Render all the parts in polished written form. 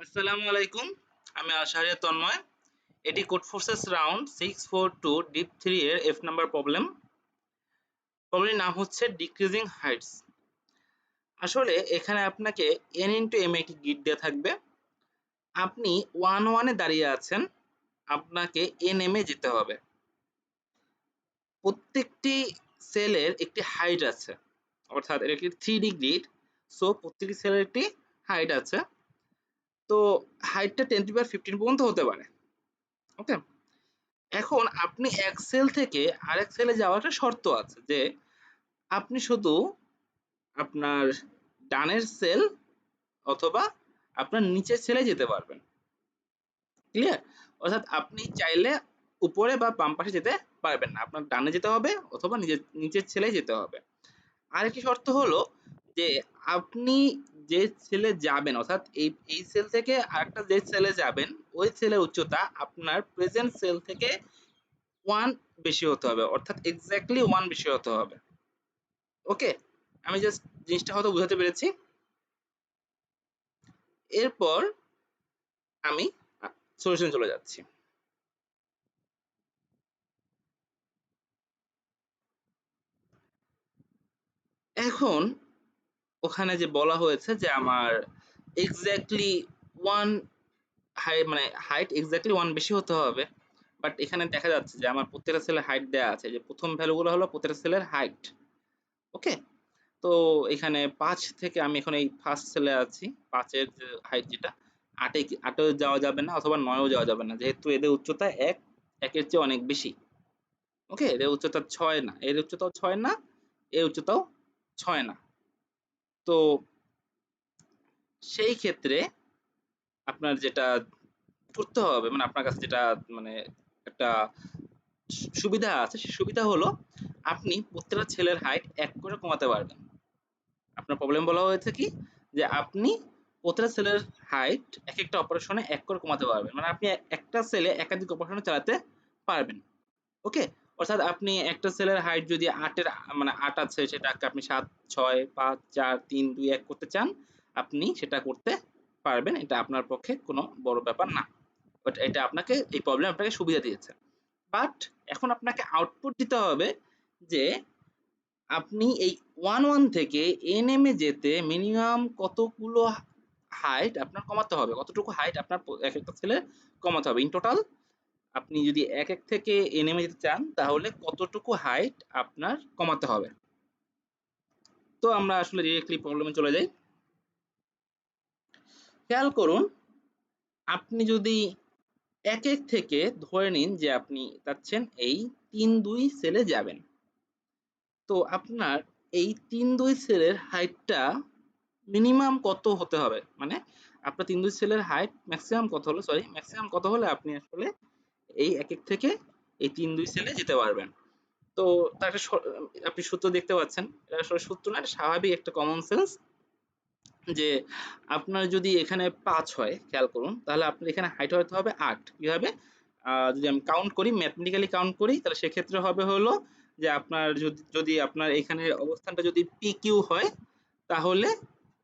আসসালামু আলাইকুম। আমি আশারিয়া তন্ময়। এটি কোড ফোর্সেস রাউন্ড 642 ডিপ 3 এর এফ নাম্বার প্রবলেম। প্রবলেমের নাম হচ্ছে ডিক্রিজিং হাইটস। আসলে এখানে আপনাকে n ইনটু m একটি গিট দেওয়া থাকবে। আপনি 1 এ দাঁড়িয়ে আছেন, আপনাকে nm এ যেতে হবে। প্রত্যেকটি সেলের একটি হাইট আছে, অর্থাৎ এটা একটি 3D গ্রিড। সো প্রত্যেকটি সেলের একটি হাইট আছে। তো হাইটটা 10^15 পর্যন্ত হতে পারে। ওকে, এখন আপনি এক সেল থেকে আরেক সেলে যাওয়ার একটা শর্ত আছে যে আপনি শুধু আপনার ডানের সেল অথবা আপনার নিচের সেলে যেতে পারবেন। ক্লিয়ার? অর্থাৎ আপনি চাইলে উপরে বা বাম পাশে যেতে পারবেন না, আপনার ডানে যেতে হবে অথবা নিচের সেলে যেতে হবে। আরেকটি শর্ত হলো যে আপনি যে সেলে যাবেন, অর্থাৎ এই সেল থেকে আরেকটা যে সেলে যাবেন, ওই সেলের উচ্চতা আপনার প্রেজেন্ট সেল থেকে 1 বেশি হতে হবে, অর্থাৎ এক্স্যাক্টলি 1 বেশি হতে হবে। ওকে, আমি জাস্ট জিনিসটা হয়তো বুঝাতে পেরেছি। এরপর আমি সলিউশন চলে যাচ্ছি। এখন ওখানে যে বলা হয়েছে যে আমার এক্স্যাক্টলি 1 মানে হাইট এক্স্যাক্টলি 1 বেশি হতে হবে। বাট এখানে দেখা যাচ্ছে যে আমার প্রত্যেকটা সেলের হাইট দেয়া আছে, যে প্রথম ভ্যালুগুলো হলো প্রত্যেকটা সেলের হাইট। ওকে, তো এখানে 5 থেকে আমি এখন এই ফার্স্ট সেলে আছি। 5 এর যে হাইট যেটা 8 এ যাওয়া যাবে না অথবা 9 এও যাওয়া যাবে না, যেহেতু এদের উচ্চতা 1 এর চেয়ে অনেক বেশি। ওকে, এদের উচ্চতা 6 না, এর উচ্চতাও 6 না, এর উচ্চতাও 6 না। তো সেই ক্ষেত্রে আপনার যেটা করতে হবে, মানে আপনার কাছে যেটা মানে একটা সুবিধা আছে, সেই সুবিধা হলো আপনি প্রত্যেকটা ছেলের হাইট 1 করে কমাতে পারবেন। আপনার প্রবলেম বলা হয়েছে কি যে আপনি প্রত্যেকটা সেলের হাইট এক একটা অপারেশনে 1 করে কমাতে পারবেন, মানে আপনি একটা সেলে একাধিক অপারেশন চালাতে পারবেন। ওকে, অর্থাৎ আপনি একটা সেলের হাইট যদি 8 এর মানে 8 আছে, সেটাকে আপনি 7 6 5 4 3 2 1 করতে চান, আপনি সেটা করতে পারবেন। এটা আপনার পক্ষে কোনো বড় ব্যাপার না। বাট এটা আপনাকে, এই প্রবলেম আপনাকে সুবিধা দিয়েছে। বাট এখন আপনাকে আউটপুট দিতে হবে যে আপনি এই 1 থেকে nm এ যেতে মিনিমাম কতগুলো হাইট আপনার কমাতে হবে, কতটুকু হাইট আপনার এক একটা সেলের কমাতে হবে ইন টোটাল। আপনি যদি 1 থেকে nm এ যেতে চান, তাহলে কতটুকু হাইট আপনার কমাতে হবে। তো আমরা আসলে ডিরেক্টলি প্রবলেমে চলে যাই। খেয়াল করুন, আপনি যদি 1 থেকে ধরে নিন যে আপনি চাচ্ছেন এই 3 2 সেলে যাবেন, তো আপনার এই 3 2 সেলের হাইটটা মিনিমাম কত হতে হবে, মানে আপনার 3 2 সেলের হাইট ম্যাক্সিমাম কত হলে, সরি ম্যাক্সিমাম কত হলে আপনি আসলে এই 1 থেকে এই 3 2 সেলে যেতে পারবেন। তো তার একটা আপনি সূত্র দেখতে পাচ্ছেন, এটা আসলে সূত্র না, এটা স্বাভাবিক একটা কমন সেন্স। যে আপনার যদি এখানে 5 হয়, খেয়াল করুন, তাহলে আপনার এখানে হাইট হতে হবে 8। কিভাবে? যদি আমি কাউন্ট করি, ম্যাথমেটিক্যালি কাউন্ট করি, তাহলে সেক্ষেত্রে হবে হলো যে আপনার যদি আপনার এখানে অবস্থানটা যদি PQ হয়, তাহলে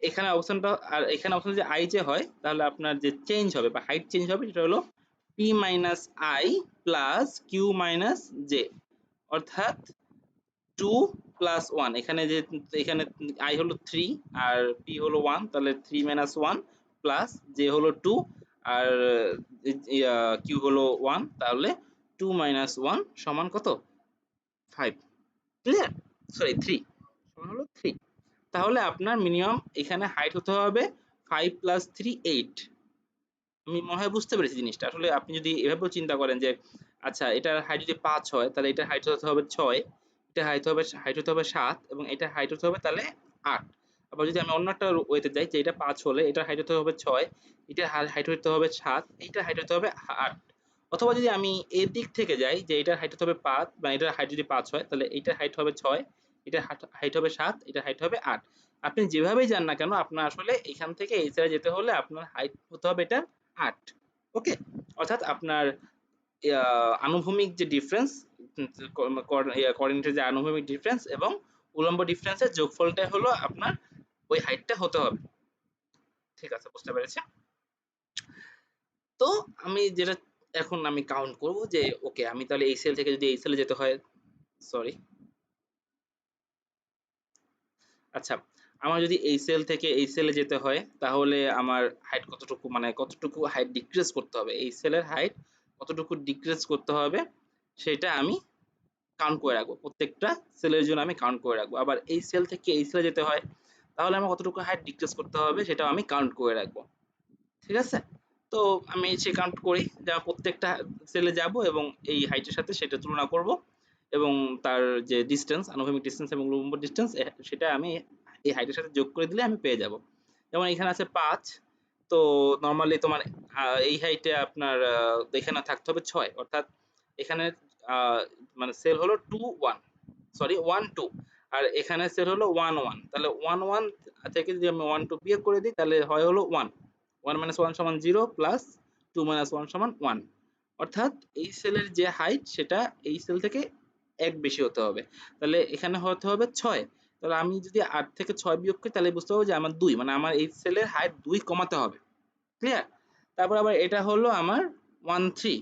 এখানে অবস্থানটা আর এখানে অবস্থান যে I যে হয়, তাহলে আপনার যে চেঞ্জ হবে বা হাইট চেঞ্জ হবে, সেটা হলো P minus I plus Q minus J। অর্থাৎ 2 প্লাস 1, এখানে যে এখানে I হলো 3 আর P হলো 1, তাহলে 3 মাইনাস 1 প্লাস J হলো 2 আর Q হলো 1, তাহলে 2 মাইনাস 1 সমান কত? 5। ক্লিয়ার? সরি 3 সমান হলো 3। তাহলে আপনার মিনিমাম এখানে হাইট হতে হবে 5 প্লাস 3 8। আমি মনে হয় বুঝতে পেরেছি জিনিসটা। আসলে আপনি যদি এভাবেও চিন্তা করেন যে আচ্ছা, এটার হাইট যদি 5 হয়, তাহলে এটার হাইট হতে হবে 6, এটার হাইট হতে হবে 7 এবং এটার হাইট হতে হবে তাহলে 8। আবার যদি আমি অন্য একটা ওয়েতে যাই, যে এটা 5 হলে এটার হাইট হতে হবে 6, এটার হাইট হতে হবে 7, এটার হাইট হতে হবে 8। অথবা যদি আমি এর দিক থেকে যাই, যে এটার হাইট হতে হবে 5, মানে এটার হাইট যদি 5 হয়, তাহলে এটার হাইট হবে 6, এটার হাইট হবে 7, এটার হাইট হবে 8। আপনি যেভাবেই যান না কেন, আপনার আসলে এখান থেকে এই সাইডে যেতে হলে আপনার হাইট হতে হবে এটা 8। ওকে, অর্থাৎ আপনার আনুভূমিক যে ডিফারেন্স, কোঅর্ডিনেটের যে আনুভূমিক ডিফারেন্স এবং উলম্ব ডিফারেন্সের যোগফলটাই হলো আপনার ওই হাইটটা হতে হবে। ঠিক আছে, বুঝতে পেরেছি। তো আমি যেটা এখন আমি কাউন্ট করব যে ওকে আমি তাহলে এই সেল থেকে যদি এই সেলে যেতে হয়, সরি, আচ্ছা, আমার যদি এই সেল থেকে এই সেলে যেতে হয় তাহলে আমার হাইট কতটুকু, মানে কতটুকু হাইট ডিক্রিজ করতে হবে, এই সেলের হাইট কতটুকু ডিক্রিজ করতে হবে সেটা আমি কাউন্ট করে রাখবো। প্রত্যেকটা সেলের জন্য আমি কাউন্ট করে রাখবো। আবার এই সেল থেকে এই সেলে যেতে হয় তাহলে আমার কতটুকু হাইট ডিক্রিজ করতে হবে সেটাও আমি কাউন্ট করে রাখবো। ঠিক আছে? তো আমি সে কাউন্ট করি, যা প্রত্যেকটা সেলে যাব এবং এই হাইটের সাথে সেটা তুলনা করব এবং তার যে ডিসটেন্স, আনুভূমিক ডিসটেন্স এবং লম্ব ডিসটেন্স সেটা আমি এই হাইটের সাথে যোগ করে দিলে আমি পেয়ে যাব। যেমন এখানে আছে ৫, তো নরমালি তোমার এই হাইটে আপনার এখানে থাকতে হবে ৬, অর্থাৎ এখানে মানে সেল হলো ২ ১, সরি ১ ২, আর এখানে সেল হলো ১ ১, তাহলে ১ ১ থেকে যদি আমি ১ ২ বিয়োগ করে দিই তাহলে হয় হলো ১, 1 minus 1 সমান 0 প্লাস 2 minus 1 সমান 1, অর্থাৎ এই সেলের যে হাইট সেটা এই সেল থেকে ১ বেশি হতে হবে। তাহলে এখানে হতে হবে ৬, তাহলে আমি যদি ৮ থেকে ৬ বিয়োগ করি তাহলে বুঝতে পারবো যে আমার ২, মানে আমার এই সেলের হাইট ২ কমাতে হবে। ক্লিয়ার? তারপর আবার এটা হলো আমার 1 3,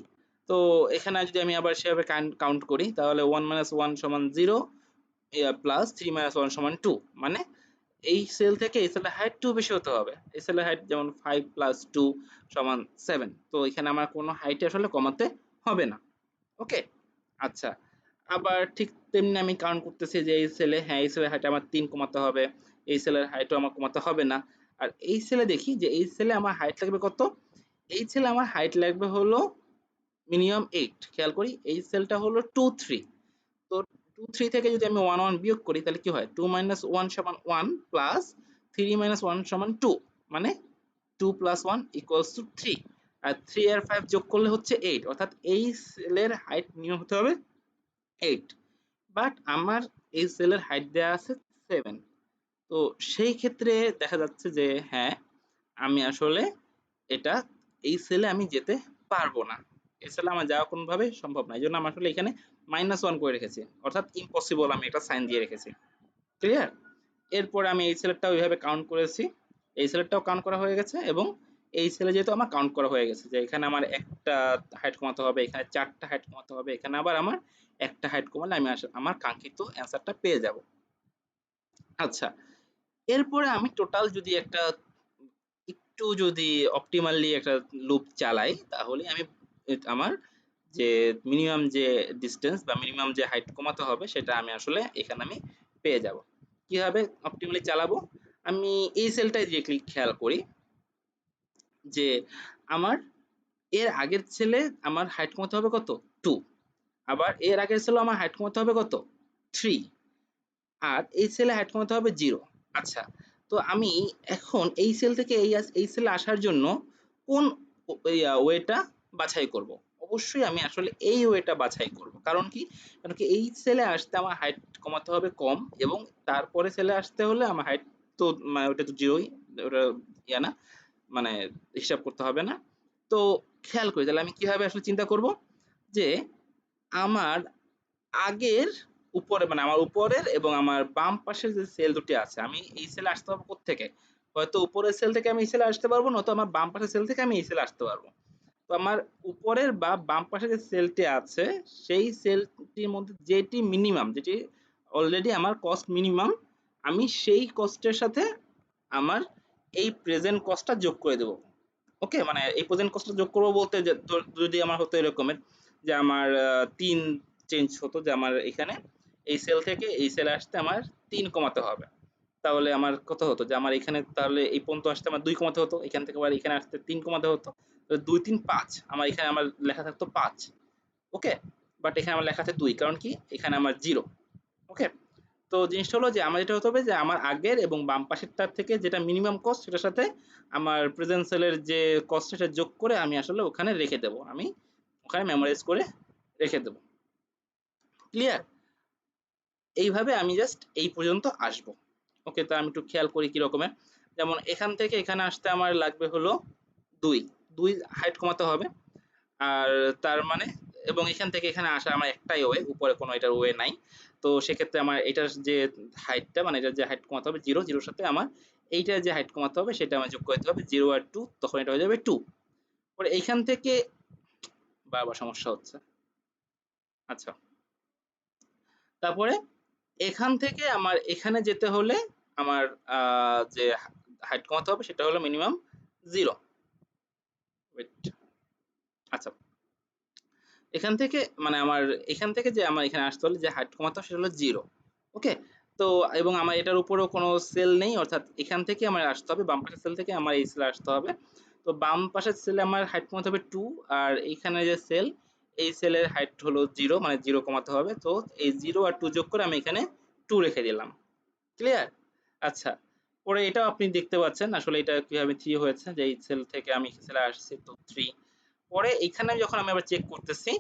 তো এখানে যদি আমি আবার সেভাবে কাউন্ট করি তাহলে 1 minus 1 সমান 0 প্লাস 3 minus 1 সমান 2, মানে এই সেল থেকে এই সেলের হাইট 2 বেশি হতে হবে। এই সেলের হাইট যেমন 5 প্লাস 2 সমান 7, তো এখানে আমার কোনো হাইট আসলে কমাতে হবে না। ওকে, আচ্ছা, আবার ঠিক তেমনি আমি কাউন্ট করতেছি যে এই সেলে, হ্যাঁ এই সেলের হাইট আমার 3 কমাতে হবে, এই সেলের হাইটও আমার কমাতে হবে না। আর এই সেলে দেখি যে এই সেলে আমার হাইট লাগবে কত, এই সেলে আমার হাইট লাগবে হলো মিনিমাম 8, খেয়াল করি এই সেলটা হলো 2 3, তো 2 3 থেকে যদি আমি 1 1 বিয়োগ করি তাহলে কি হয়, 2 মাইনাস 1 সমান 1 প্লাস 3 মাইনাস 1 সমান 2, মানে 2 প্লাস 1 ইকুয়ালস টু 3, আর 3 আর 5 যোগ করলে হচ্ছে 8, অর্থাৎ এই সেলের হাইট নিয়ম হতে হবে 8, বাট আমার এই সেলের হাইট দেওয়া আছে 7, তো সেই ক্ষেত্রে দেখা যাচ্ছে যে হ্যাঁ আমি আসলে এটা এই সেলে আমি যেতে পারবো না, এই সেলে আমার যাওয়া কোনোভাবেই সম্ভব না, এই জন্য আমি আসলে এখানে -1 করে রেখেছি, অর্থাৎ ইম্পসিবল আমি এটা সাইন দিয়ে রেখেছি। ক্লিয়ার? এরপরে আমি এই সেলেরটাও ওইভাবে কাউন্ট করেছি, এই সেলেরটাও কাউন্ট করা হয়ে গেছে এবং এই সেলে যেহেতু আমার কাউন্ট করা হয়ে গেছে যে এখানে আমার একটা হাইট কমাতে হবে, এখানে 4টা হাইট কমাতে হবে, এখানে আবার আমার একটা হাইট কমালে আমি আমার কাঙ্ক্ষিত অ্যান্সারটা পেয়ে যাব। আচ্ছা, এরপরে আমি টোটাল যদি একটা একটু যদি অপটিমালি একটা লুপ চালাই তাহলে আমি আমার যে মিনিমাম যে ডিসটেন্স বা মিনিমাম যে হাইট কমাতে হবে সেটা আমি আসলে এখানে আমি পেয়ে যাব। কিভাবে অপটিমালি চালাবো, আমি এই সেলটাই যে খেয়াল করি যে আমার এর আগের সেলে আমার হাইট কমাতে হবে কত, 2, আবার এর আগের সেলে আমার হাইট কমাতে হবে কত, 3, আর এই সেলে হাইট কমাতে হবে 0। আচ্ছা, তো আমি এখন এই সেল থেকে এই সেলে আসার জন্য কোন ওয়েটা বাছাই করব, অবশ্যই আমি আসলে এই ওয়েটা বাছাই করব, কারণ কি, কারণ কি এই সেলে আসতে আমার হাইট কমাতে হবে কম এবং তারপরে সেলে আসতে হলে আমার হাইট তো মানে ওটা তো জিরোই, ওটা ইয়া না, মানে হিসাব করতে হবে না। তো খেয়াল করি তাহলে আমি কিভাবে আসলে চিন্তা করব যে আমার আগের উপরে, মানে আমার উপরের এবং আমার বাম পাশের যে সেল দুটি আছে আমি এই সেলে আসতে পারবো কোত্থেকে, হয়তো উপরের সেল থেকে আমি এই সেলে আসতে পারবো, নয়তো আমার বাম পাশের সেল থেকে আমি এই সেলে আসতে পারবো। তো আমার উপরের বা বাম পাশে যে সেলটি আছে সেই সেলটির মধ্যে যেটি মিনিমাম, যেটি অলরেডি আমার কস্ট মিনিমাম, আমি সেই কস্টের সাথে আমার এই প্রেজেন্ট কস্টটা যোগ করে দেবো। ওকে, মানে এই প্রেজেন্ট কস্টটা যোগ করবো বলতে যদি আমার হতো এরকমের যে আমার 3 চেঞ্জ হতো, যে আমার এখানে এই সেল থেকে এই সেলে আসতে আমার 3 কমাতে হবে, তাহলে আমার কত হতো যে আমার এখানে তাহলে এই পর্যন্ত আসতে আমার 2 কমাতে হতো, এখান থেকে আবার এখানে আসতে 3 কমাতে হতো, 2 3 5, আমার এখানে আমার লেখা থাকতো 5। ওকে, বাট এখানে আমার লেখা আছে 2, কারণ কি এখানে আমার 0। ওকে, তো জিনিসটা হলো যে আমার যেটা হতে হবে যে আমার আগের এবং বাম পাশেরটার থেকে যেটা মিনিমাম কস্ট সেটার সাথে আমার প্রেজেন্ট সেলের যে কস্ট সেটা যোগ করে আমি আসলে ওখানে রেখে দেবো, আমি ওখানে মেমোরাইজ করে রেখে দেবো। ক্লিয়ার? এইভাবে আমি জাস্ট এই পর্যন্ত আসবো। ওকে, তো আমি একটু খেয়াল করি কি রকমের, যেমন এখান থেকে এখানে আসতে আমার লাগবে হলো 2, 2 হাইট কমাতে হবে, আর তার মানে এবং এখান থেকে এখানে আসা আমার একটাই ওয়ে, উপরে কোনো এটার ওয়ে নাই, তো সেক্ষেত্রে আমার এটার যে হাইটটা, মানে এটার যে হাইট কমাতে হবে 0, 0 সাথে আমার এইটার যে হাইট কমাতে হবে সেটা আমার যোগ করতে হবে 0 আর 2, তখন এটা হয়ে যাবে 2। পরে এইখান থেকে বারবার সমস্যা হচ্ছে। আচ্ছা, তারপরে এখান থেকে আমার এখানে যেতে হলে আমার যে হাইট কমাতে হবে সেটা হলো মিনিমাম 0। ওয়েট, আচ্ছা, এখান থেকে মানে আমার এখান থেকে যে আমার এখানে আসতে হলে যে হাইট কমাতে হবে সেটা হলো 0। ওকে? তো এবং আমার এটার উপরেও কোনো সেল নেই, অর্থাৎ এখান থেকে আমার আসতে হবে, বাম পাশের সেল থেকে আমার এই সেলে আসতে হবে। তো বাম পাশের সেলে আমার হাইট কমাতে হবে 2, আর এইখানে যে সেল, এই সেলের হাইট হলো 0, মানে 0 কমাতে হবে। তো এই 0 আর 2 যোগ করে আমি এখানে 2 রেখে দিলাম। ক্লিয়ার? আচ্ছা। পরে এটাও আপনি দেখতে পাচ্ছেন আসলে এটা কিভাবে 3 হয়েছে, যে এই সেল থেকে আমি সেলে আসছি, তো 3। পরে এখানে যখন আমি আবার চেক করতেছি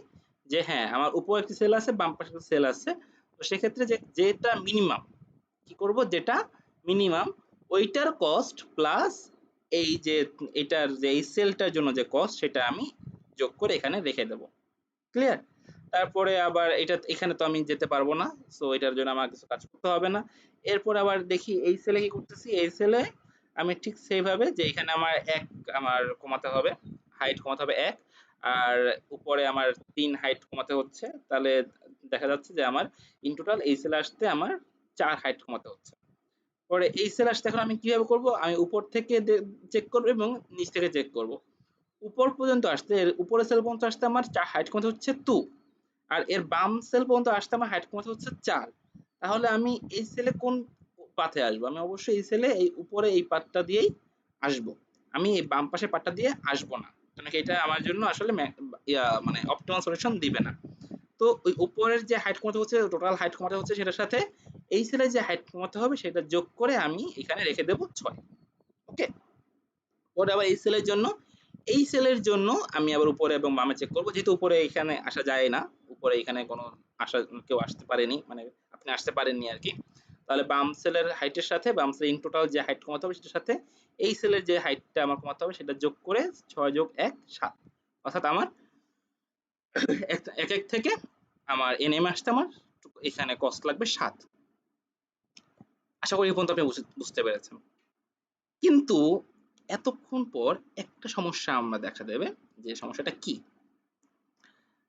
যে হ্যাঁ, আমার উপরে একটি সেল আছে, বাম পাশে একটা সেল আছে। তো সেক্ষেত্রে যেটা মিনিমাম কি করব, যেটা মিনিমাম ওইটার কস্ট প্লাস এই যে এটার যে এই সেলটার জন্য যে কস্ট সেটা আমি যোগ করে এখানে রেখে দেব। ক্লিয়ার? তারপরে আবার এটা এখানে তো আমি যেতে পারবো না, সো এটার জন্য আমার কিছু কাজ করতে হবে না। এরপর আবার দেখি এই সেলে কি করতেছি, এই সেলে আমি ঠিক সেইভাবে যে এখানে আমার এক আমার কমাতে হবে, হাইট কমাতে হবে এক, আর উপরে আমার 3 হাইট কমাতে হচ্ছে, তাহলে দেখা যাচ্ছে যে আমার ইন টোটাল এই সেলে আসতে আমার 4 হাইট কমাতে হচ্ছে। পরে এই সেল আসতে এখন আমি কিভাবে করব, আমি উপর থেকে চেক করব এবং নিচ থেকে চেক করব। উপর পর্যন্ত আসতে, এর উপরের সেল পর্যন্ত আসতে আমার হাইট কমাতে হচ্ছে 2, আর এর বাম সেল পর্যন্ত আসতে আমার হাইট কমাতে হচ্ছে 4। তাহলে আমি এই সেলে কোন পাথে আসবো, আমি অবশ্যই এই সেলে এই উপরে এই পাতটা দিয়েই আসবো, আমি এই বাম পাশের পাটটা দিয়ে আসবো না, কারণ এটা আমার জন্য আসলে মানে অপটিমাল সলিউশন দিবে না। তো ওই উপরের যে হাইট কমাতে হচ্ছে, টোটাল হাইট কমাতে হচ্ছে, সেটার সাথে এই সেলে যে হাইট কমাতে হবে সেটা যোগ করে আমি এখানে রেখে দেবো 6। ওকে? পরে আবার এই সেলের জন্য আমি আবার উপরে এবং বামে চেক করব, যেহেতু উপরে এখানে আসা যায় না, উপরে এখানে কোনো আসা কেউ আসতে পারেনি, মানে আপনি আসতে পারেননি আর কি। তাহলে বাম সেলের হাইটের সাথে বাম সেল ইন টোটাল যে হাইট কমাতে হবে সেটার সাথে এই সেলের যে হাইটটা আমার কমাতে হবে সেটা যোগ করে 6 যোগ 1 7, অর্থাৎ আমার এক এক থেকে আমার এনএম আসতে আমার এখানে কস্ট লাগবে 7। আশা করি এই পর্যন্ত আপনি বুঝতে পেরেছেন। কিন্তু এতক্ষণ পর একটা সমস্যা আমরা দেখা দেবে, যে সমস্যাটা কি,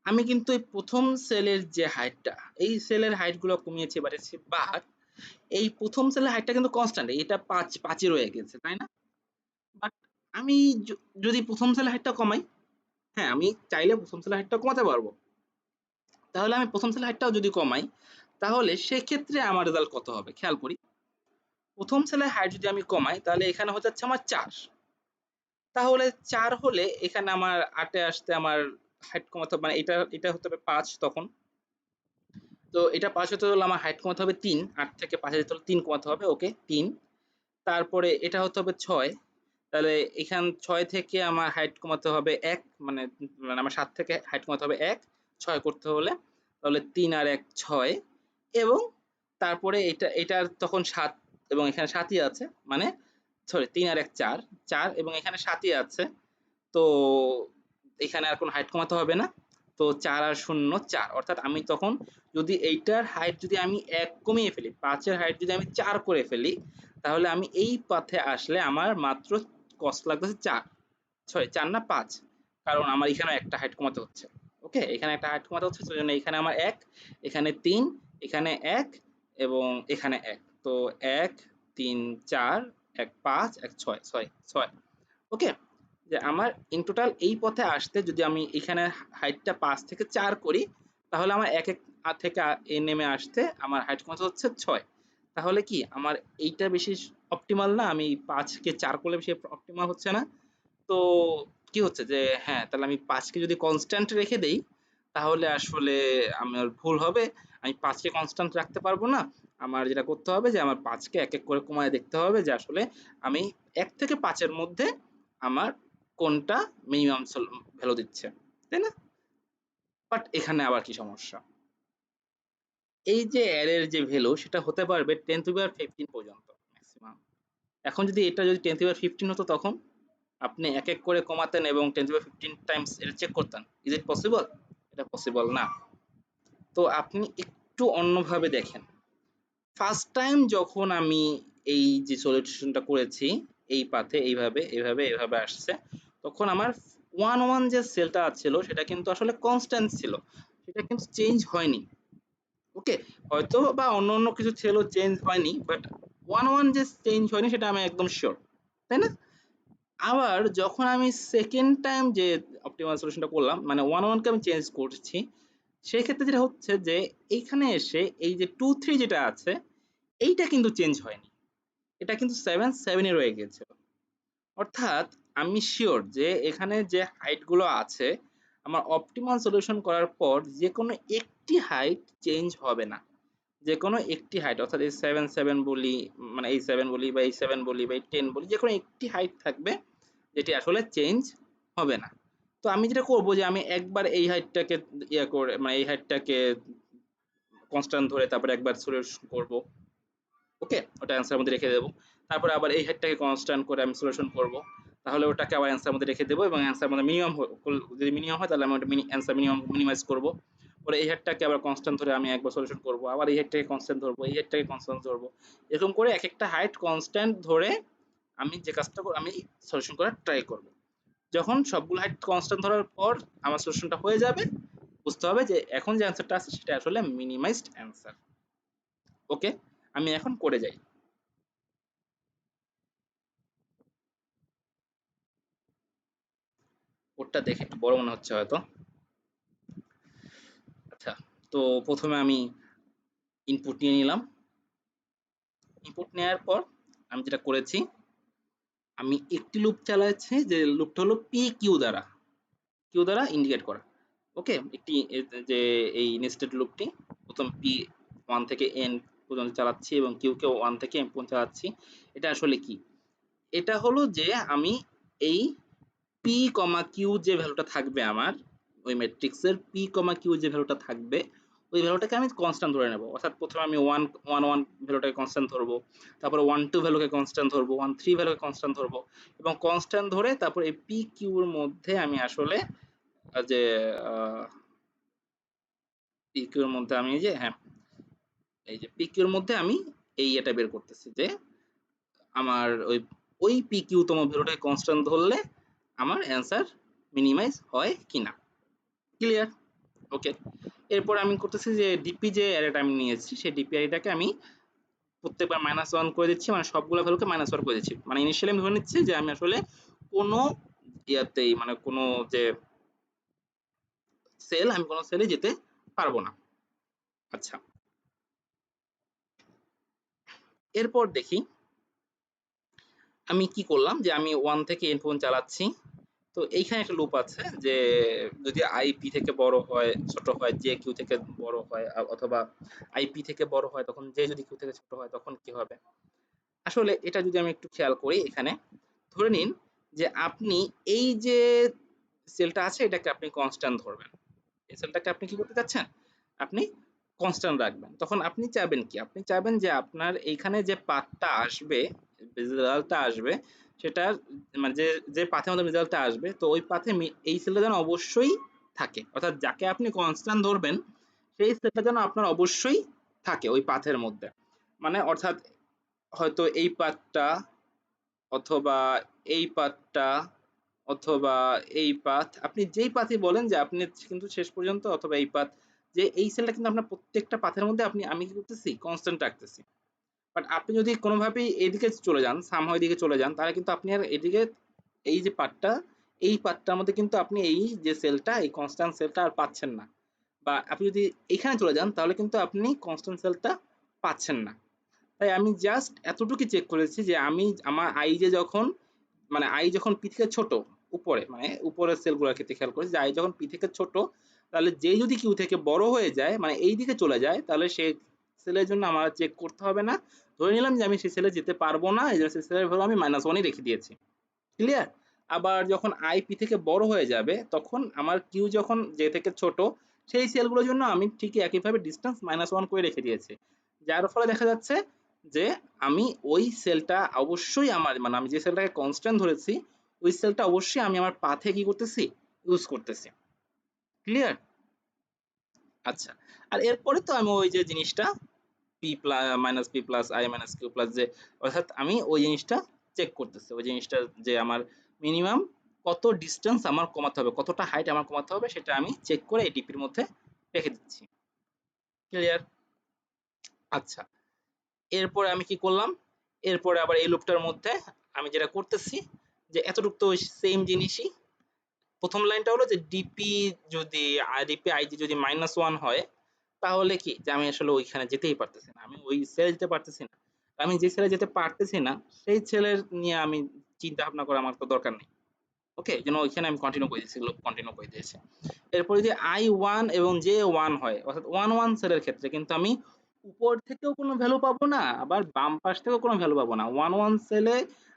আমি কিন্তু এই প্রথম সেলের যে হাইটটা, এই সেলের হাইট গুলো কমিয়েছি বাড়িয়েছি, বাট এই প্রথম সেলের হাইটটা কিন্তু কনস্ট্যান্ট, এটা 5ই রয়ে গেছে, তাই না? বাট আমি যদি প্রথম সেলের হাইটটা কমাই, হ্যাঁ আমি চাইলে প্রথম সেলের হাইটটা কমাতে পারবো, তাহলে আমি প্রথম সেলের হাইটটাও যদি কমাই, তাহলে সেক্ষেত্রে আমার রেজাল্ট কত হবে খেয়াল করি। প্রথম সেলের হাইট যদি আমি কমাই তাহলে এখানে হয়ে যাচ্ছে আমার 4, তাহলে 4 হলে এখানে আমার 8 এ আসতে আমার হাইট কমাতে হবে, মানে এটা হতে হবে 5 তখন। তো এটা 5 হতে হলে আমার হাইট কমাতে হবে 3, 8 থেকে 5 এ যেতে হলে 3 কমাতে হবে, ওকে 3। তারপরে এটা হতে হবে 6, তাহলে এখান 6 থেকে আমার হাইট কমাতে হবে 1, মানে মানে আমার 7 থেকে হাইট কমাতে হবে 1, 6 করতে হলে, তাহলে 3 আর 1 6, এবং তারপরে এটার তখন 7 এবং এখানে 7ই আছে, মানে সরি 3 আর 1 4, 4 এবং এখানে 7ই আছে। তো এখানে আর কোনো হাইট কমাতে হবে না। তো 4 আর 0 4, অর্থাৎ আমি তখন যদি এইটার হাইট যদি আমি 1 কমিয়ে ফেলি, 5 এর হাইট যদি আমি 4 করে ফেলি, তাহলে আমি এই পাথে আসলে আমার মাত্র কস্ট লাগতেছে 4, সরি 4 না 5, কারণ আমার এখানে একটা হাইট কমাতে হচ্ছে। ওকে? এখানে একটা হাইট কমাতে হচ্ছে, সেজন্য এখানে আমার 1, এখানে 3, এখানে 1 এবং এখানে 1। তো 1 3 4 1 5 1 6 6 6। ওকে? যে আমার ইন টোটাল এই পথে আসতে যদি আমি এখানে হাইটটা 5 থেকে 4 করি, তাহলে আমার এক এক থেকে নেমে আসতে আমার হাইট কত হচ্ছে 6। তাহলে কি আমার এইটা বেশি অপটিমাল না? আমি 5 কে 4 করলে বেশি অপটিমাল হচ্ছে না? তো কি হচ্ছে যে হ্যাঁ, তাহলে আমি 5 কে যদি কনস্ট্যান্ট রেখে দেই, তাহলে আসলে আমার ভুল হবে। আমি 5 কে কনস্ট্যান্ট রাখতে পারবো না। আমার যেটা করতে হবে যে আমার 5 কে এক এক করে কমায় দেখতে হবে যে আসলে আমি 1 থেকে 5 এর মধ্যে আমার কোনটা মিনিমাম ভ্যালু দিচ্ছে, তাই না? বাট এখানে আবার কি সমস্যা, এই যে অ্যারের যে ভ্যালু সেটা হতে পারবে 10 টু দি পাওয়ার 15 পর্যন্ত ম্যাক্সিমাম। এখন যদি এটা যদি 10 টু দি পাওয়ার 15 হতো, তখন আপনি এক এক করে কমাতেন এবং 10 টু দি পাওয়ার 15 টাইমস এটা চেক করতেন। Is it possible? এটা পসিবল না। তো আপনি একটু অন্যভাবে দেখেন। ফার্স্ট টাইম যখন আমি এই যে সলিউশনটা করেছি, এই পাথে এইভাবে এইভাবে এইভাবে আসছে, তখন আমার 1 যে সেলটা ছিল সেটা কিন্তু আসলে কনস্ট্যান্ট ছিল, সেটা কিন্তু চেঞ্জ হয়নি। ওকে, হয়তো বা অন্য অন্য কিছু ছিল চেঞ্জ হয়নি, বাট 1 যে চেঞ্জ হয়নি সেটা আমি একদম শিওর, তাই না? আবার যখন আমি সেকেন্ড টাইম যে অপটিমাল সলিউশনটা করলাম, মানে 1 কে আমি চেঞ্জ করছি, সেই ক্ষেত্রে যেটা হচ্ছে যে এইখানে এসে এই যে 2 3 যেটা আছে এইটা কিন্তু চেঞ্জ হয়নি, এটা কিন্তু 7 রয়ে গিয়েছিল। অর্থাৎ আমি শিওর যে এখানে যে হাইট গুলো আছে আমার অপটিমাল সলিউশন করার পর যে কোনো একটি হাইট চেঞ্জ হবে না। যে কোনো একটি হাইট, অর্থাৎ এই 7 বলি, মানে এই 7 বলি বা এই 7 বলি বা এই 10 বলি, যে কোনো একটি হাইট থাকবে যেটি আসলে চেঞ্জ হবে না। তো আমি যেটা করব যে আমি একবার এই হাইটটাকে ইয়া করে, মানে এই হাইটটাকে কনস্ট্যান্ট ধরে তারপরে একবার সলিউশন করব। ওকে, ওটা অ্যান্সারের মধ্যে রেখে দেবো। তারপরে আবার এই হেডটাকে কনস্ট্যান্ট করে আমি সলিউশন করব। তাহলে ওটাকে আবার অ্যান্সারের মধ্যে রেখে দেবো এবং অ্যান্সারের মধ্যে মিনিমাম, যদি মিনিমাম হয় তাহলে আমি ওটা অ্যান্সার মিনিমাম মিনিমাইজ করব। পরে এই হেডটাকে আবার কনস্ট্যান্ট ধরে আমি একবার সলিউশন করব, আবার এই হেডটাকে কনস্ট্যান্ট ধরবো, এই হেডটাকে কনস্ট্যান্ট ধরবো। এরকম করে এক একটা হাইট কনস্ট্যান্ট ধরে আমি যে কাজটা আমি সলিউশন করার ট্রাই করব। যখন সবগুলো হাইট কনস্ট্যান্ট ধরার পর আমার সলিউশনটা হয়ে যাবে, বুঝতে হবে যে এখন যে অ্যান্সারটা আছে সেটা আসলে মিনিমাইজড অ্যান্সার। ওকে, আমি এখন করে যাই। কোডটা দেখে একটু বড় মনে হচ্ছে হয়তো। আচ্ছা, তো প্রথমে আমি ইনপুট নিয়ে নিলাম। ইনপুট নেওয়ার পর আমি যেটা করেছি, আমি একটি লুপ চালাচ্ছি, যে লুপটা হলো পি কিউ দ্বারা, কিউ দ্বারা ইন্ডিকেট করা। ওকে, একটি যে এই নেস্টেড লুপটি প্রথম পি 1 থেকে এন পর্যন্ত চালাচ্ছি এবং কিউ কে 1 থেকে এন পর্যন্ত চালাচ্ছি। এটা আসলে কি? এটা হলো যে আমি এই পি কমা কিউ যে ভ্যালুটা থাকবে আমার ওই ম্যাট্রিক্সের পি কমা কিউ যে ভ্যালুটা থাকবে ওই ভ্যালুটাকে আমি কনস্ট্যান্ট ধরে নেব। অর্থাৎ প্রথমে আমি ওয়ান ভ্যালুটাকে কনস্ট্যান্ট ধরবো, তারপরে 1 2 ভ্যালুকে কনস্ট্যান্ট ধরবো, 1 3 ভ্যালুকে কনস্ট্যান্ট ধরবো এবং কনস্ট্যান্ট ধরে তারপর এই পি কিউর মধ্যে আমি আসলে যে পি কিউর মধ্যে আমি যে হ্যাঁ এই যে পি কিউর মধ্যে আমি এই এটা বের করতেছি যে আমার ওই ওই পি কিউ তম ভ্যালুটাকে কনস্ট্যান্ট ধরলে আমার অ্যান্সার মিনিমাইজ হয় কিনা। ক্লিয়ার? ওকে, এরপর আমি করতেছি যে ডিপি যে অ্যারেটা আমি নিয়েছি সেই ডিপি অ্যারেটাকে আমি প্রত্যেকবার -1 করে দিচ্ছি, মানে সবগুলো ভ্যালুকে -1 করে দিচ্ছি। মানে ইনিশিয়ালি আমি ধরে নিচ্ছি যে আমি আসলে কোনো ইয়াতেই, মানে কোনো যে সেল, আমি কোনো সেলে যেতে পারবো না। আচ্ছা, এরপর দেখি আমি কি করলাম, যে আমি 1 থেকে n পর্যন্ত চালাচ্ছি। তো এইখানে একটা লুপ আছে যে যদি আই পি থেকে বড় হয়, ছোট হয়, জে কিউ থেকে বড় হয়, অথবা আই পি থেকে বড় হয় তখন জে যদি কিউ থেকে ছোট হয় তখন কি হবে। আসলে এটা যদি আমি একটু খেয়াল করি, এখানে ধরে নিন যে আপনি এই যে সেলটা আছে এটাকে আপনি কনস্ট্যান্ট ধরবেন, এই সেলটাকে আপনি কি করতে চাচ্ছেন, আপনি কনস্ট্যান্ট রাখবেন। তখন আপনি চাইবেন কি, আপনি চাইবেন যে আপনার এইখানে যে পাথটা আসবে, রেজাল্টটা আসবে, সেটা মানে যে যে পাথের মধ্যে রেজাল্টটা আসবে, তো ওই পাথে এই সেলটা যেন অবশ্যই থাকে। অর্থাৎ যাকে আপনি কনস্ট্যান্ট ধরবেন সেই সেলটা যেন আপনার অবশ্যই থাকে ওই পাথের মধ্যে। মানে অর্থাৎ হয়তো এই পাথটা, অথবা এই পাথটা, অথবা এই পাথ, আপনি যেই পাথই বলেন যে আপনি কিন্তু শেষ পর্যন্ত, অথবা এই পাথ, যে এই সেলটা কিন্তু আপনার প্রত্যেকটা পাথের মধ্যে আমি কি করতেছি, কনস্ট্যান্ট রাখতেছি। বাট আপনি যদি কোনোভাবেই এদিকে চলে যান, সামহাও এদিকে চলে যান, তাহলে কিন্তু আপনি আর এদিকে এই যে পার্টটা, এই পার্টটার মধ্যে কিন্তু আপনি এই যে সেলটা, এই কনস্ট্যান্ট সেলটা আর পাচ্ছেন না। বা আপনি যদি এখানে চলে যান তাহলে কিন্তু আপনি কনস্ট্যান্ট সেলটা পাচ্ছেন না। তাই আমি জাস্ট এতটুকু চেক করেছি যে আমি আমার আই যে যখন, মানে আই যখন পি থেকে ছোট, উপরে মানে উপরের সেলগুলোর ক্ষেত্রে খেয়াল করেছি যে আই যখন পি থেকে ছোট, তাহলে যে যদি কিউ থেকে বড় হয়ে যায়, মানে এই দিকে চলে যায়, তাহলে সেই সেলের জন্য আমার চেক করতে হবে না। ধরে নিলাম যে আমি সেই সেলে যেতে পারবো না, এই জন্য সেই সেলের ভ্যালু আমি -1ই রেখে দিয়েছি। ক্লিয়ার? আবার যখন আই পি থেকে বড় হয়ে যাবে তখন আমার কিউ যখন জে থেকে ছোট, সেই সেলগুলোর জন্য আমি ঠিকই একইভাবে ডিস্টেন্স -1 করে রেখে দিয়েছি। যার ফলে দেখা যাচ্ছে যে আমি ওই সেলটা অবশ্যই আমার, মানে আমি যে সেলটাকে কনস্ট্যান্ট ধরেছি ওই সেলটা অবশ্যই আমি আমার পাথে কি করতেছি, ইউজ করতেছি। ক্লিয়ার? আচ্ছা, আর এরপরে তো আমি ওই যে জিনিসটা P minus P plus I minus Q plus, যে অর্থাৎ আমি ওই জিনিসটা চেক করতেছি, ওই জিনিসটা যে আমার মিনিমাম কত ডিস্টেন্স আমার কমাতে হবে, কতটা হাইট আমার কমাতে হবে, সেটা আমি চেক করে এই ডিপির মধ্যে রেখে দিচ্ছি। ক্লিয়ার? আচ্ছা, এরপরে আমি কি করলাম, এরপরে আবার এই লুপটার মধ্যে আমি যেটা করতেছি যে এতটুকু তো সেম জিনিসই। প্রথম লাইনটা হলো যে ডিপি যদি ডিপি আইজি যদি -1 হয়, তাহলে কি যে আমি আসলে ওইখানে যেতেই পারতেছি না, আমি ওই সেলে যেতে পারতেছি না। আমি যে সেলে যেতে পারতেছি না সেই সেলের নিয়ে আমি চিন্তা ভাবনা করা আমার তো দরকার নেই। ওকে, এই জন্য ওইখানে আমি কন্টিনিউ করে দিয়েছি, লুপ কন্টিনিউ করে দিয়েছি। এরপরে যদি I1 এবং J1 হয়, অর্থাৎ 1 সেলের ক্ষেত্রে কিন্তু আমি উপর থেকেও কোনো ভ্যালু পাবো না, আবার বাম পাশ থেকেও কোনো ভ্যালু পাবো না। 1 সেলে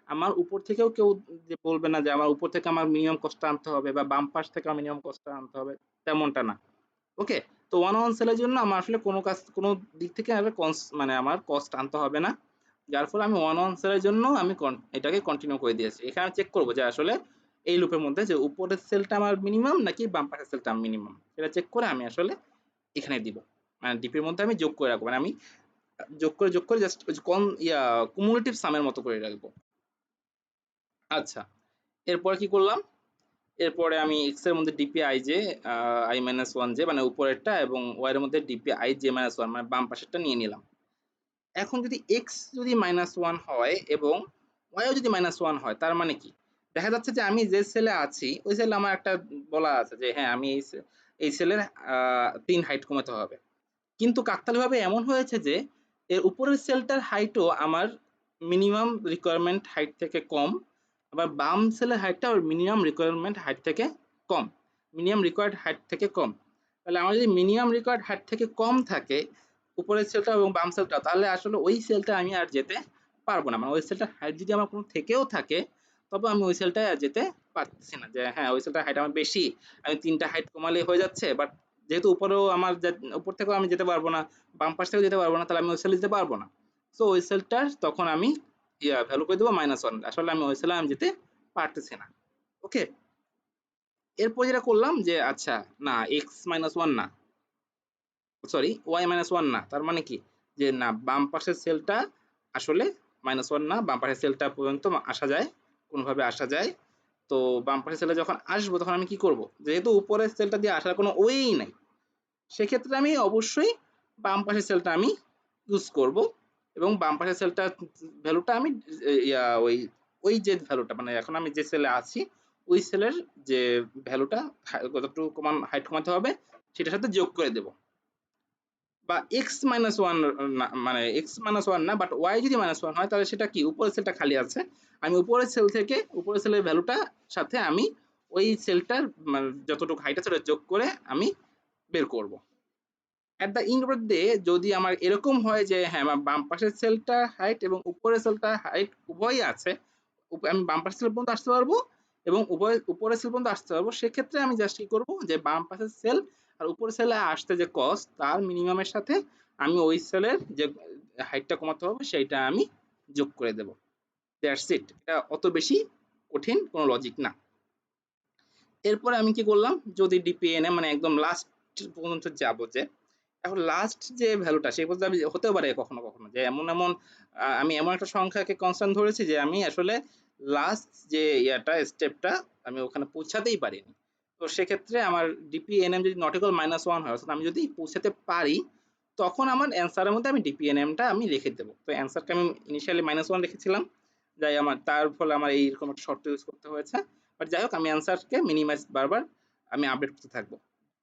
আমার উপর থেকেও কেউ যে বলবে না যে আমার উপর থেকে আমার মিনিমাম কস্ট আনতে হবে বা বাম পাশ থেকে আমার মিনিমাম কস্ট আনতে হবে, তেমনটা না। ওকে, তো 1 সেলের জন্য আমার আসলে কোনো কাজ কোনো দিক থেকে আর মানে আমার কস্ট আনতে হবে না। যার ফলে আমি 1 সেলের জন্য আমি এটাকে কন্টিনিউ করে দিয়েছি। এখানে চেক করব যে আসলে এই লুপের মধ্যে যে উপরের সেলটা আমার মিনিমাম নাকি বাম পাশের সেলটা আমার মিনিমাম, সেটা চেক করে আমি আসলে এখানে দিব। মানে ডিপির মধ্যে আমি যোগ করে রাখবো, মানে আমি যোগ করে জাস্ট কুমুলেটিভ সামের মতো করে রাখবো। আচ্ছা, এরপরে কি করলাম, এরপরে আমি এক্স এর মধ্যে DP I J I-1 J মানে উপরেরটা, এবং ওয়াই এর মধ্যে ডিপি আই জে -1 মানে বাম পাশেরটা নিয়ে নিলাম। এখন যদি এক্স যদি -1 হয় এবং ওয়াইও যদি -1 হয়, তার মানে কি, দেখা যাচ্ছে যে আমি যে সেলে আছি ওই সেলে আমার একটা বলা আছে যে হ্যাঁ আমি এই সেলের 3 হাইট কমাতে হবে, কিন্তু কাকতালীয়ভাবে এমন হয়েছে যে এর উপরের সেলটার হাইটও আমার মিনিমাম রিকোয়ারমেন্ট হাইট থেকে কম, আবার বাম সেলের হাইটটা ওর মিনিমাম রিকোয়ারমেন্ট হাইট থেকে কম, মিনিমাম রিকোয়ার্ড হাইট থেকে কম। তাহলে আমার যদি মিনিমাম রিকোয়ার্ড হাইট থেকে কম থাকে উপরের সেলটা এবং বাম সেলটা, তাহলে আসলে ওই সেলটা আমি আর যেতে পারবো না। মানে ওই সেলটার হাইট যদি আমার কোনো থেকেও থাকে, তবে আমি ওই সেলটায় আর যেতে পারতেছি না, যে হ্যাঁ ওই সেলটার হাইট আমার বেশি, আমি 3টা হাইট কমালে হয়ে যাচ্ছে, বাট যেহেতু উপরেও আমার উপর থেকেও আমি যেতে পারবো না, বাম পাশ থেকেও যেতে পারবো না, তাহলে আমি ওই সেলে যেতে পারবো না। সো ওই সেলটার তখন আমি ভ্যালু করে দেবো -1, আসলে আমি ওই সেলে আমি যেতে পারতেছি না। ওকে, এরপর যেটা করলাম যে আচ্ছা না x-1 না, সরি y-1 না, তার মানে কি যে না বাম পাশের সেলটা আসলে -1 না, বাম পাশের সেলটা পর্যন্ত আসা যায়, কোনোভাবে আসা যায়। তো বাম পাশের সেলে যখন আসবো তখন আমি কি করব, যেহেতু উপরের সেলটা দিয়ে আসার কোনো ওয়েই নাই, সেক্ষেত্রে আমি অবশ্যই বাম পাশের সেলটা আমি ইউজ করব, এবং বাম পাশের সেলটা ভ্যালুটা আমি ওই ওই যে ভ্যালুটা মানে এখন আমি যে সেলে আছি ওই সেলের যে ভ্যালুটা কতটুকু কমান হাইট কমাতে হবে সেটার সাথে যোগ করে দেব। বা x-1 না, মানে x-1 না, বাট y যদি -1 হয় তাহলে সেটা কি, উপরের সেলটা খালি আছে, আমি উপরের সেল থেকে উপরের সেলের ভ্যালুটা সাথে আমি ওই সেলটার মানে যতটুকু হাইট আছে ওটা যোগ করে আমি বের করব। At the end of the day যদি আমার এরকম হয় যে হ্যাঁ আমার বাম পাশের সেলটা হাইট এবং উপরের সেলটা হাইট উভয়ই আছে, আমি বাম পাশের সেল পর্যন্ত আসতে পারবো এবং উপরের সেল পর্যন্ত আসতে পারবো, সেক্ষেত্রে আমি জাস্ট কি করবো যে বাম পাশের সেল আর উপরের সেলে আসতে যে কস্ট তার মিনিমামের সাথে আমি ওই সেলের যে হাইটটা কমাতে হবে সেইটা আমি যোগ করে দেবো। দ্যাটস ইট, এটা অত বেশি কঠিন কোনো লজিক না। এরপরে আমি কি করলাম, যদি ডিপিএনএ মানে একদম লাস্ট পর্যন্ত যাবো, যে এখন লাস্ট যে ভ্যালুটা সেই পর্যন্ত আমি হতেও পারে কখনো কখনো যে এমন এমন আমি এমন একটা সংখ্যাকে কনস্ট্যান্ট ধরেছি যে আমি আসলে লাস্ট যে স্টেপটা আমি ওখানে পৌঁছাতেই পারিনি। তো সেক্ষেত্রে আমার ডিপিএনএম যদি নট ইকুয়াল -1 হয়, অর্থাৎ আমি যদি পৌঁছাতে পারি, তখন আমার অ্যান্সারের মধ্যে আমি ডিপিএনএমটা আমি লিখে দেবো। তো অ্যান্সারকে আমি ইনিশিয়ালি -1 লিখেছিলাম, যাই আমার তার ফলে আমার এইরকম একটা শর্ত ইউজ করতে হয়েছে। বাট যাই হোক, আমি অ্যান্সারকে মিনিমাইজ বারবার আমি আপডেট করতে থাকবো,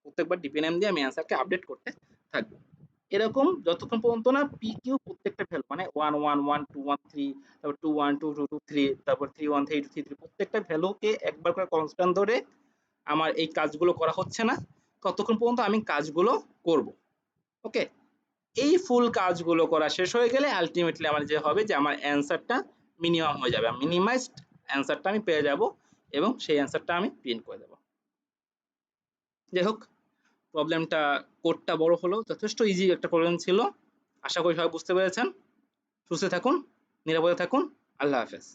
প্রত্যেকবার ডিপিএনএম দিয়ে আমি অ্যান্সারকে আপডেট করতে থাকবো। এরকম যতক্ষণ পর্যন্ত না পি কিউ প্রত্যেকটা ভ্যালু মানে 1 1 1 2 1 3, তারপর 2 1 2 2 2 3, তারপর 3 1 3 2 3 3 প্রত্যেকটা ভ্যালুকে একবার করে কনস্ট্যান্ট ধরে আমার এই কাজগুলো করা হচ্ছে না, ততক্ষণ পর্যন্ত আমি কাজগুলো করব। ওকে, এই ফুল কাজগুলো করা শেষ হয়ে গেলে আলটিমেটলি আমার যে হবে যে আমার অ্যান্সারটা মিনিমাম হয়ে যাবে, মিনিমাইজড অ্যান্সারটা আমি পেয়ে যাব এবং সেই অ্যান্সারটা আমি প্রিন্ট করে দেবো। যাই হোক, প্রবলেমটা কোডটা বড় হলেও যথেষ্ট ইজি একটা প্রবলেম ছিল। আশা করি সবাই বুঝতে পেরেছেন। সুস্থ থাকুন, নিরাপদে থাকুন। আল্লাহ হাফেজ।